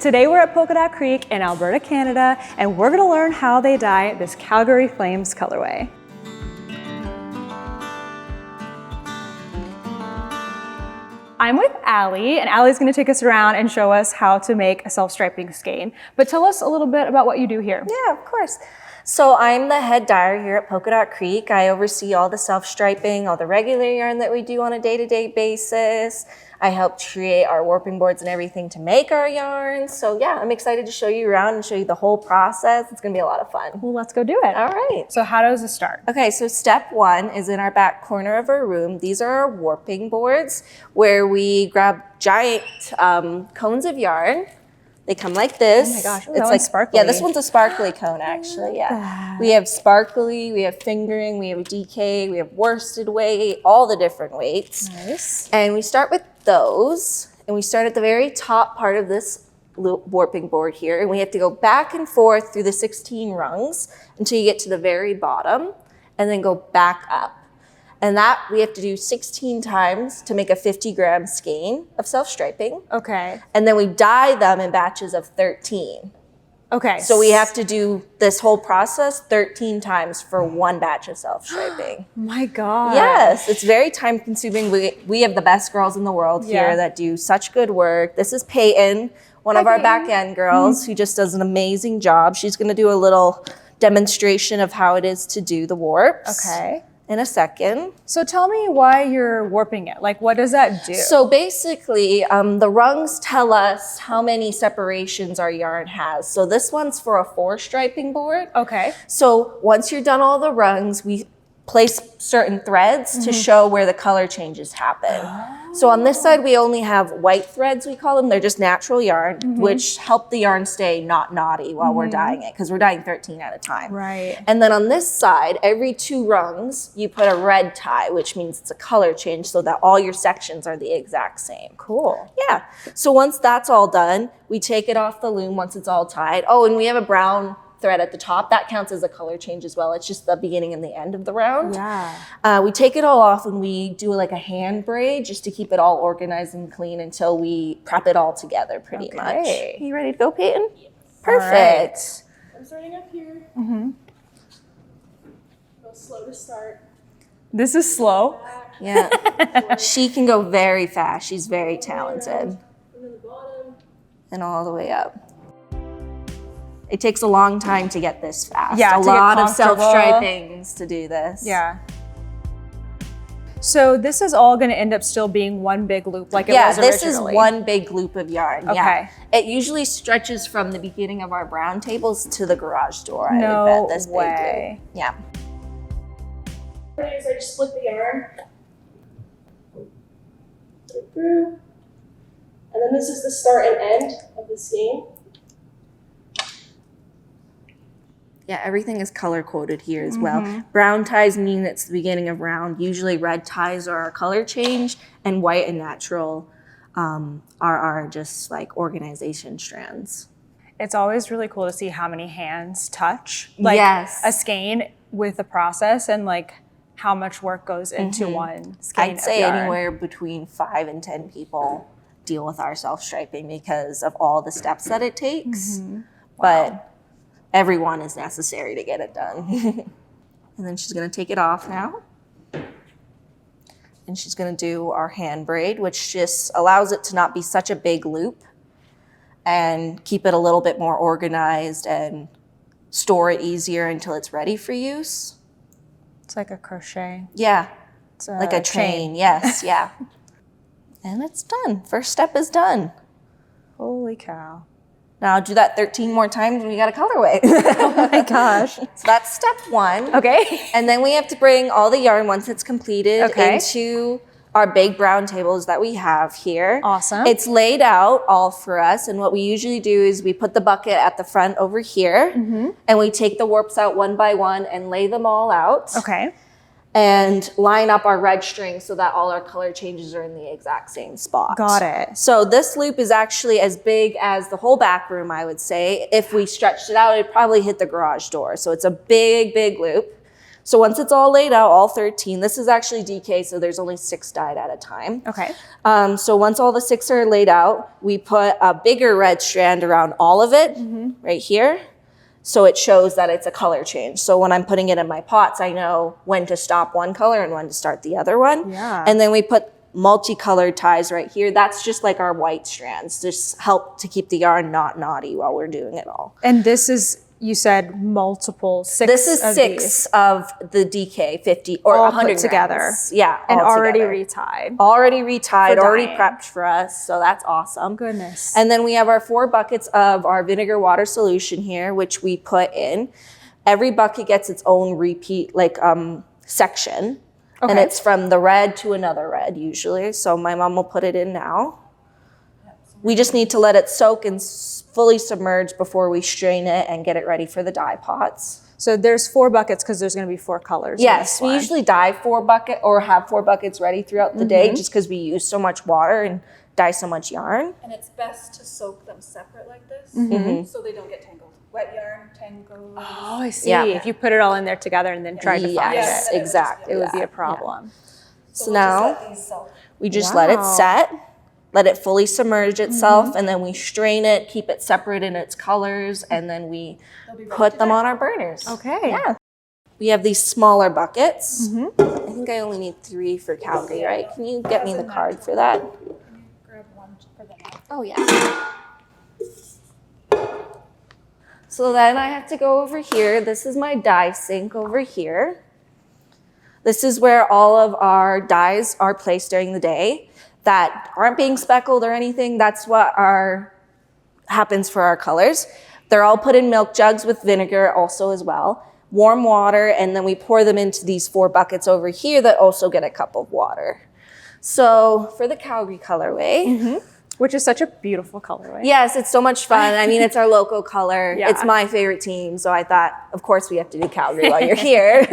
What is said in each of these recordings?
Today we're at Polka Creek in Alberta, Canada, and we're gonna learn how they dye this Calgary Flames colorway. I'm with Allie, and Allie's gonna take us around and show us how to make a self-striping skein. But tell us a little bit about what you do here. Yeah, of course. So I'm the head dyer here at Polka Creek. I oversee all the self-striping, all the regular yarn that we do on a day-to-day basis. I help create our warping boards and everything to make our yarns. So yeah, I'm excited to show you around and show you the whole process. It's gonna be a lot of fun. Well, let's go do it. All right. So how does it start? Okay, so step one is in our back corner of our room. These are our warping boards where we grab giant cones of yarn. They come like this. Oh my gosh, it's like sparkly. Yeah, this one's a sparkly cone actually. Yeah, we have sparkly, we have fingering, we have DK, we have worsted weight, all the different weights. Nice. And we start with those, and we start at the very top part of this warping board here, and we have to go back and forth through the 16 rungs until you get to the very bottom, and then go back up. And that we have to do 16 times to make a 50-gram skein of self-striping. Okay. And then we dye them in batches of 13. Okay. So we have to do this whole process 13 times for one batch of self-striping. My God. Yes, it's very time consuming. We have the best girls in the world here that do such good work. This is Peyton, one of our back end girls who just does an amazing job. She's gonna do a little demonstration of how it is to do the warps. Okay. In a second. So tell me why you're warping it. Like, what does that do? So basically, the rungs tell us how many separations our yarn has. So this one's for a 4-striping board. Okay. So once you're done all the rungs, we place certain threads to show where the color changes happen. So on this side, we only have white threads, we call them. They're just natural yarn, which help the yarn stay not knotty while we're dyeing it, because we're dyeing 13 at a time. Right. And then on this side, every 2 rungs, you put a red tie, which means it's a color change so that all your sections are the exact same. Cool. Yeah. So once that's all done, we take it off the loom once it's all tied. Oh, and we have a brown thread at the top. That counts as a color change as well. It's just the beginning and the end of the round. Yeah. We take it all off and we do like a hand braid just to keep it all organized and clean until we prep it all together pretty much. You ready to go, Peyton? Yes. Perfect. Right. I'm starting up here. Go slow to start. This is slow. Yeah. She can go very fast. She's very talented. And then the bottom. And all the way up. It takes a long time to get this fast. Yeah, a lot of self-stripings to do this. Yeah. So this is all going to end up still being one big loop like it was originally? Yeah, this is one big loop of yarn. Okay. Yeah. It usually stretches from the beginning of our brown tables to the garage door. No I would bet this way. big loop. Yeah. What I do is I just split the yarn. Put it through. And then this is the start and end of the skein. Yeah, everything is color coded here as well. Brown ties mean it's the beginning of round. Usually red ties are our color change, and white and natural are just like organization strands. It's always really cool to see how many hands touch like a skein with the process and like how much work goes into one skein. I'd say anywhere between 5 and 10 people deal with our self-striping because of all the steps that it takes. But everyone is necessary to get it done. And then she's gonna take it off now. And she's gonna do our hand braid, which just allows it to not be such a big loop and keep it a little bit more organized and store it easier until it's ready for use. It's like a crochet. Yeah, It's like a chain, yes, yeah. And it's done, first step is done. Holy cow. Now do that 13 more times and we got a colorway. Oh my gosh. So that's step 1. Okay. And then we have to bring all the yarn once it's completed into our big brown tables that we have here. Awesome. It's laid out all for us. And what we usually do is we put the bucket at the front over here and we take the warps out one by one and lay them all out. Okay. And line up our red string so that all our color changes are in the exact same spot. Got it. So this loop is actually as big as the whole back room, I would say. If we stretched it out, it'd probably hit the garage door. So it's a big, big loop. So once it's all laid out, all 13, this is actually DK, so there's only 6 dyed at a time. Okay. So once all the 6 are laid out, we put a bigger red strand around all of it, right here. So it shows that it's a color change. So when I'm putting it in my pots, I know when to stop one color and when to start the other one. Yeah. And then we put multicolored ties right here. That's just like our white strands. Just help to keep the yarn not knotty while we're doing it all. And this is, you said multiple 6 This is of 6 these. of the DK 50 or All 100 put together. grams. Yeah, And all already together. retied. Already retied, For already dyeing. prepped for us. So that's awesome. Goodness. And then we have our 4 buckets of our vinegar water solution here, which we put in. Every bucket gets its own repeat section. Okay. And it's from the red to another red usually. So my mom will put it in now. We just need to let it soak and fully submerge before we strain it and get it ready for the dye pots. So there's 4 buckets because there's going to be 4 colors. in Yes, this we one. usually dye 4 buckets or have 4 buckets ready throughout the day just because we use so much water and dye so much yarn. And it's best to soak them separate like this so they don't get tangled. Wet yarn tangles. Oh, I see. Yeah. If you put it all in there together and then tried to find Yes, it, exactly. it would be a that. problem. So now we just let it Wow. set, let it fully submerge itself, and then we strain it, keep it separate in its colors, and then we put them on our burners. Okay. Yeah. We have these smaller buckets. I think I only need 3 for Calgary, right? Can you get me the card for that? Grab one for the neck. Oh, yeah. So then I have to go over here. This is my dye sink over here. This is where all of our dyes are placed during the day that aren't being speckled or anything. That's what happens for our colors. They're all put in milk jugs with vinegar also as well. Warm water, and then we pour them into these 4 buckets over here that also get a cup of water. So for the Calgary colorway, Which is such a beautiful colorway. yes, it's so much fun. I mean, it's our local color. Yeah. It's my favorite team, so I thought, of course, we have to do Calgary while you're here.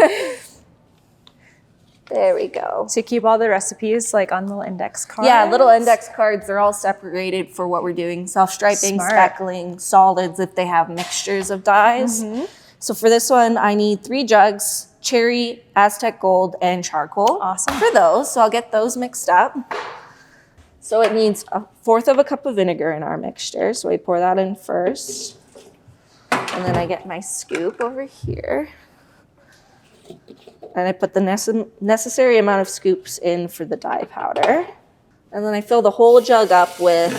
There we go. To keep all the recipes like on little index cards. Yeah, little index cards. They're all separated for what we're doing. Self-striping, Smart. speckling, solids if they have mixtures of dyes. So for this one, I need 3 jugs, cherry, Aztec gold, and charcoal. Awesome. For those, so I'll get those mixed up. So it needs 1/4 of a cup of vinegar in our mixture. So we pour that in first. And then I get my scoop over here. And I put the necessary amount of scoops in for the dye powder. And then I fill the whole jug up with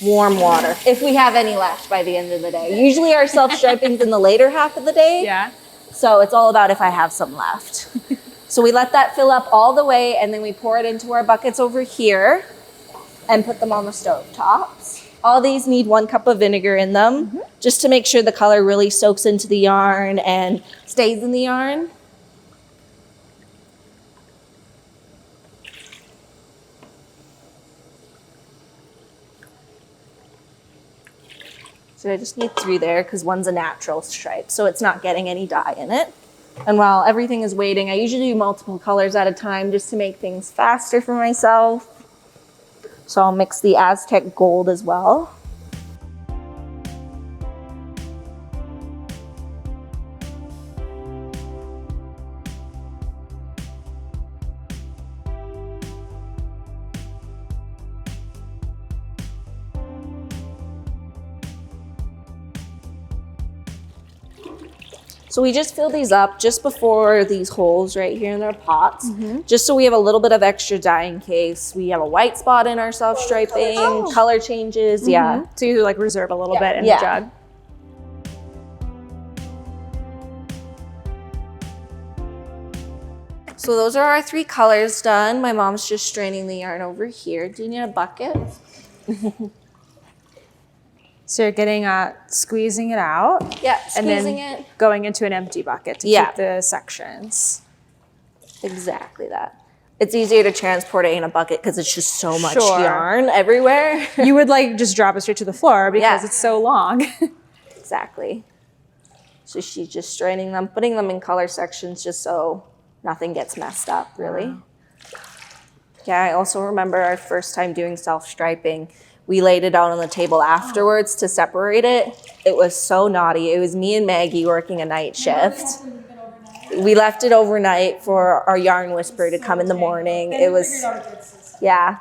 warm water, if we have any left by the end of the day. Usually our self-striping's in the later half of the day. Yeah. So it's all about if I have some left. So we let that fill up all the way, and then we pour it into our buckets over here and put them on the stove tops. All these need 1 cup of vinegar in them, just to make sure the color really soaks into the yarn and stays in the yarn. So I just need 3 there because one's a natural stripe, so it's not getting any dye in it. And while everything is waiting, I usually do multiple colors at a time just to make things faster for myself. So I'll mix the Aztec gold as well. So we just fill these up just before these holes right here in our pots, just so we have a little bit of extra dye in case we have a white spot in our self-striping, color changes, yeah. So you like reserve a little bit in Yeah. the jug. So those are our 3 colors done. My mom's just straining the yarn over here. Do you need a bucket? So you're getting squeezing it out Yeah, and squeezing then it. going into an empty bucket to Yeah. keep the sections. Exactly that. It's easier to transport it in a bucket because it's just so much Sure. yarn everywhere. You would like just drop it straight to the floor because Yeah. it's so long. Exactly. So she's just straining them, putting them in color sections just so nothing gets messed up, really. Yeah, I also remember our first time doing self-striping. We laid it out on the table afterwards to separate it. It was so naughty. It was me and Maggie working a night shift. We left it overnight for our yarn whisperer to come in the morning. It was, yeah.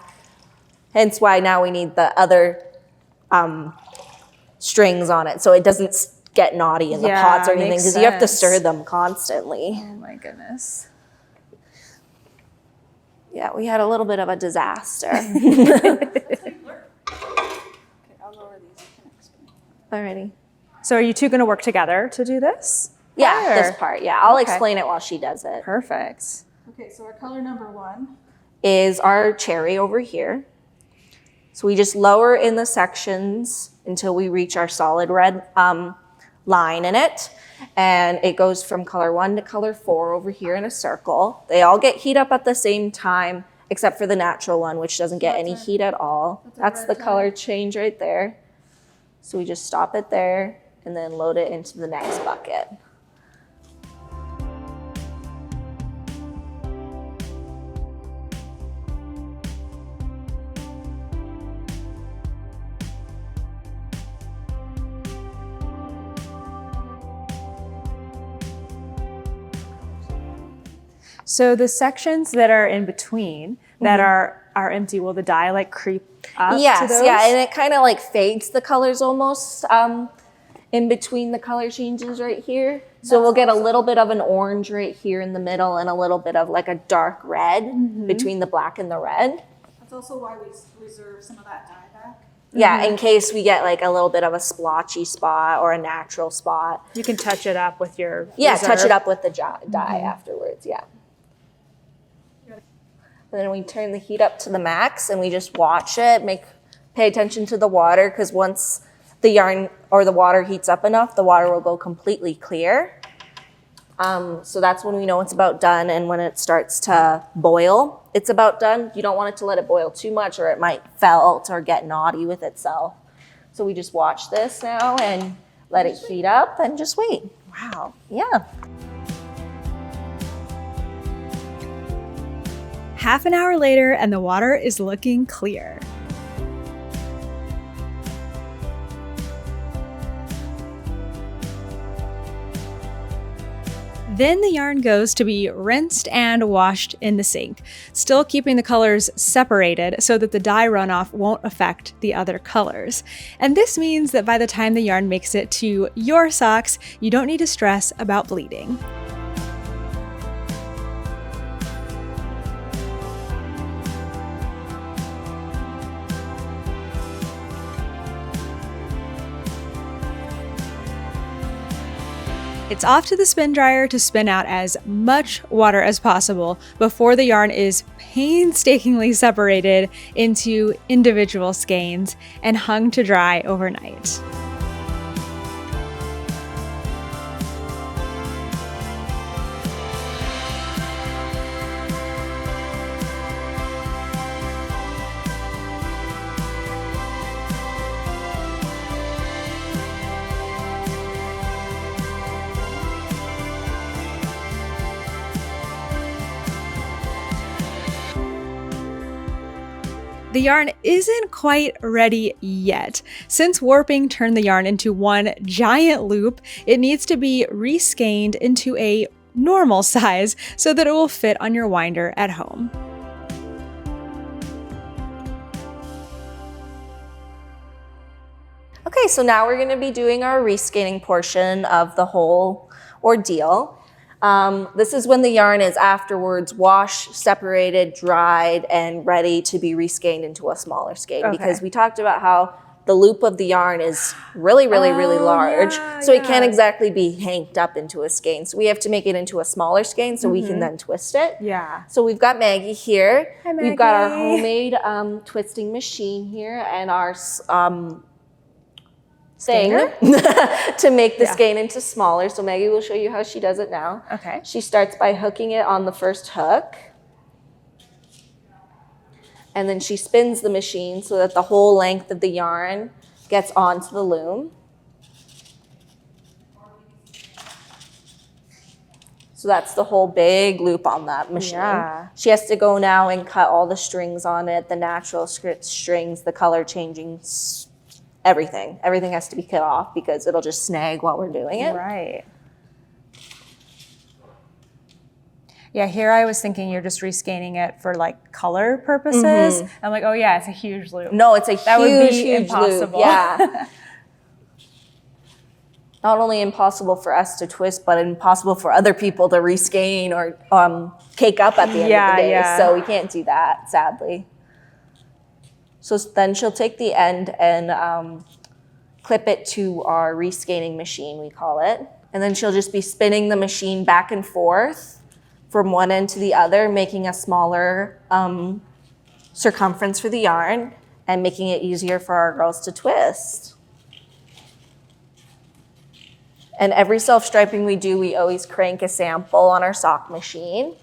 Hence why now we need the other strings on it so it doesn't get knotty in the pots or anything, because you have to stir them constantly. Oh my goodness. Yeah, we had a little bit of a disaster. Okay, I'll lower these. You can explain. Alrighty. So are you two going to work together to do this? Yeah, this part. Yeah, I'll explain it while she does it. Perfect. Okay, so our color number 1 is our cherry over here. So we just lower in the sections until we reach our solid red line in it. And it goes from color 1 to color 4 over here in a circle. They all get heat up at the same time, except for the natural one, which doesn't get any heat at all. That's the color change right there. So we just stop it there and then load it into the next bucket. So the sections that are in between that are empty, will the dye like creep up to those? Yeah, and it kind of like fades the colors almost in between the color changes right here. So we'll get a little bit of an orange right here in the middle and a little bit of like a dark red between the black and the red. That's also why we reserve some of that dye back. Yeah, in case we get like a little bit of a splotchy spot or a natural spot. You can touch it up with your touch it up with the dye afterwards, And then we turn the heat up to the max and we just watch it, pay attention to the water, because once the yarn or the water heats up enough, the water will go completely clear. So that's when we know it's about done, and when it starts to boil, it's about done. You don't want it to let it boil too much or it might felt or get knotty with itself. So we just watch this now and let it heat up and just wait. Wow, yeah. Half an hour later and the water is looking clear. Then the yarn goes to be rinsed and washed in the sink, still keeping the colors separated so that the dye runoff won't affect the other colors. And this means that by the time the yarn makes it to your socks, you don't need to stress about bleeding. It's off to the spin dryer to spin out as much water as possible before the yarn is painstakingly separated into individual skeins and hung to dry overnight. The yarn isn't quite ready yet. Since warping turned the yarn into one giant loop, it needs to be reskeined into a normal size so that it will fit on your winder at home. Okay, so now we're gonna be doing our reskeining portion of the whole ordeal. This is when the yarn is afterwards washed, separated, dried, and ready to be reskeined into a smaller skein. Because we talked about how the loop of the yarn is really large, so it can't exactly be hanked up into a skein. So we have to make it into a smaller skein so we can then twist it. Yeah. So we've got Maggie here. Hi, Maggie. We've got our homemade twisting machine here and our thing to make the skein into smaller. So Maggie will show you how she does it now. Okay. She starts by hooking it on the first hook. And then she spins the machine so that the whole length of the yarn gets onto the loom. So that's the whole big loop on that machine. Yeah. She has to go now and cut all the strings on it, the natural strings, the color changing, everything. Everything has to be cut off because it'll just snag while we're doing it. Right. Yeah, here I was thinking you're just rescaling it for like color purposes. I'm like, oh yeah, it's a huge loop. No, it's a That would be huge impossible. loop. Yeah. Not only impossible for us to twist, but impossible for other people to reskein or cake up at the end of the day. Yeah. So we can't do that, sadly. So then she'll take the end and clip it to our reskeining machine, we call it. And then she'll just be spinning the machine back and forth from one end to the other, making a smaller circumference for the yarn and making it easier for our girls to twist. And every self-striping we do, we always crank a sample on our sock machine.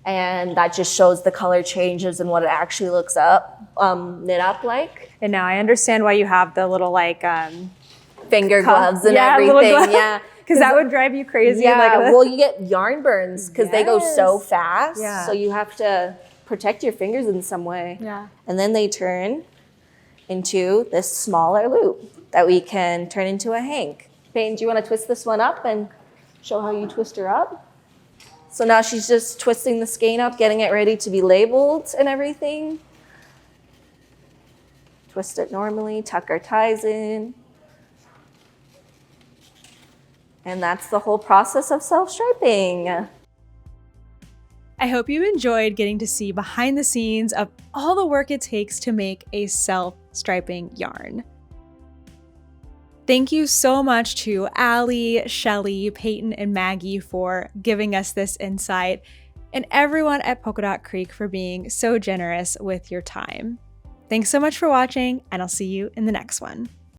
And that just shows the color changes and what it actually looks knit up like. And now I understand why you have the little like Finger gloves and everything, yeah. Because that would drive you crazy. Yeah, like, well, you get yarn burns because they go so fast. Yeah. So you have to protect your fingers in some way. Yeah. And then they turn into this smaller loop that we can turn into a hank. Peyton, do you want to twist this one up and show how you twist her up? So now she's just twisting the skein up, getting it ready to be labeled and everything. Twist it normally, tuck our ties in. And that's the whole process of self-striping. I hope you enjoyed getting to see behind the scenes of all the work it takes to make a self-striping yarn. Thank you so much to Allie, Shelly, Peyton, and Maggie for giving us this insight, and everyone at Polka Dot Creek for being so generous with your time. Thanks so much for watching, and I'll see you in the next one.